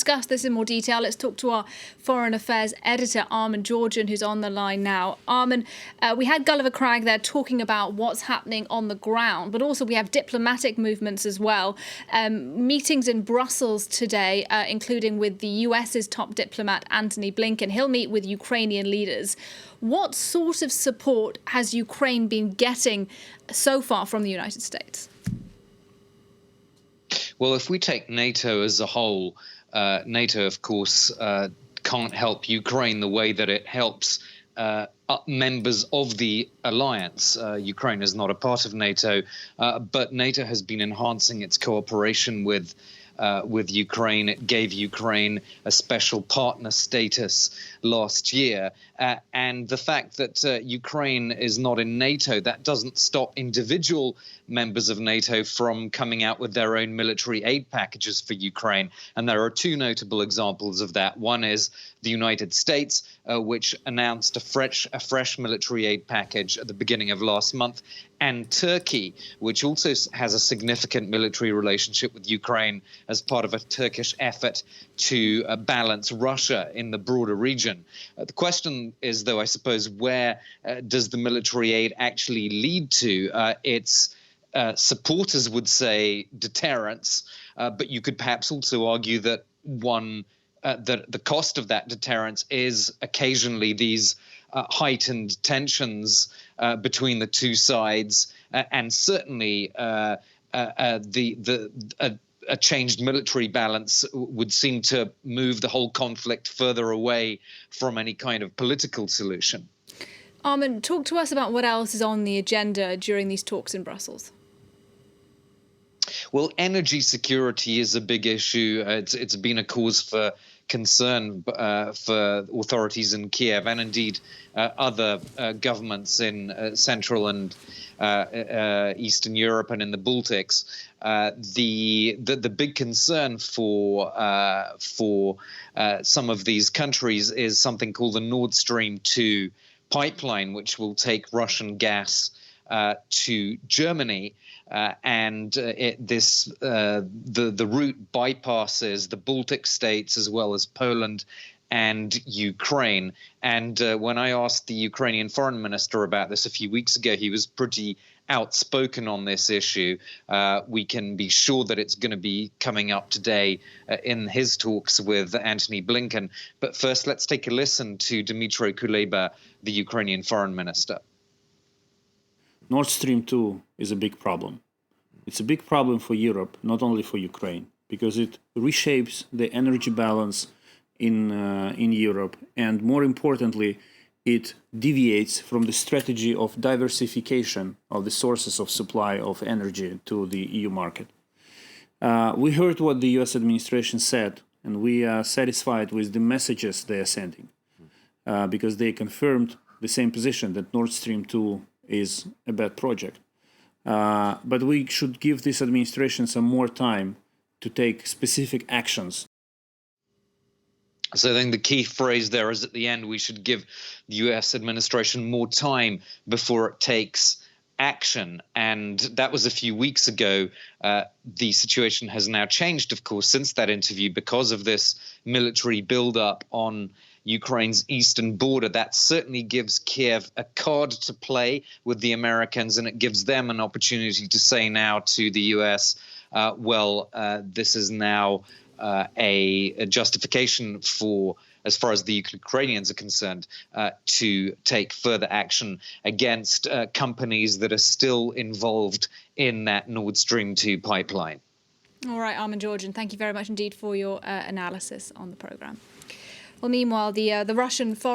discuss this in more detail, let's talk to our Foreign Affairs editor, Armen Georgian, who's on the line now. Armen, we had Gulliver Cragg there talking about what's happening on the ground, but also we have diplomatic movements as well. Meetings in Brussels today, including with the US's top diplomat, Anthony Blinken. He'll meet with Ukrainian leaders. What sort of support has Ukraine been getting so far from the United States? Well, if we take NATO as a whole, NATO, of course, can't help Ukraine the way that it helps members of the alliance. Ukraine is not a part of NATO, but NATO has been enhancing its cooperation with Ukraine. It gave Ukraine a special partner status last year. And the fact that Ukraine is not in NATO, that doesn't stop individual members of NATO from coming out with their own military aid packages for Ukraine. And there are two notable examples of that. One is the United States, which announced a fresh military aid package at the beginning of last month, and Turkey, which also has a significant military relationship with Ukraine as part of a Turkish effort to balance Russia in the broader region. The question is, though, I suppose, where does the military aid actually lead to? Its supporters would say deterrence, but you could perhaps also argue that that the cost of that deterrence is occasionally these heightened tensions between the two sides, and certainly a changed military balance would seem to move the whole conflict further away from any kind of political solution. Armen, talk to us about what else is on the agenda during these talks in Brussels. Well, energy security is a big issue. It's been a cause for concern for authorities in Kiev and indeed other governments in Central and Eastern Europe and in the Baltics. The big concern for some of these countries is something called the Nord Stream 2 pipeline, which will take Russian gas to Germany, and the route bypasses the Baltic states as well as Poland and Ukraine. And when I asked the Ukrainian foreign minister about this a few weeks ago, he was pretty outspoken on this issue. We can be sure that it's going to be coming up today in his talks with Anthony Blinken. But first, let's take a listen to DMYTRO KULEBA, the Ukrainian foreign minister. Nord Stream 2 is a big problem. It's a big problem for Europe, not only for Ukraine, because it reshapes the energy balance in Europe, and more importantly, it deviates from the strategy of diversification of the sources of supply of energy to the EU market. We heard what the US administration said, and we are satisfied with the messages they are sending, because they confirmed the same position that Nord Stream 2 is a bad project. But we should give this administration some more time to take specific actions. So I think the key phrase there is at the end, we should give the US administration more time before it takes action. And that was a few weeks ago. The situation has now changed, of course, since that interview because of this military buildup on Ukraine's eastern border. That certainly gives Kiev a card to play with the Americans, and it gives them an opportunity to say now to the US, this is now a justification for, as far as the Ukrainians are concerned, to take further action against companies that are still involved in that Nord Stream 2 pipeline. All right, Armen Georgian, thank you very much indeed for your analysis on the programme. Well, meanwhile, the Russian foreign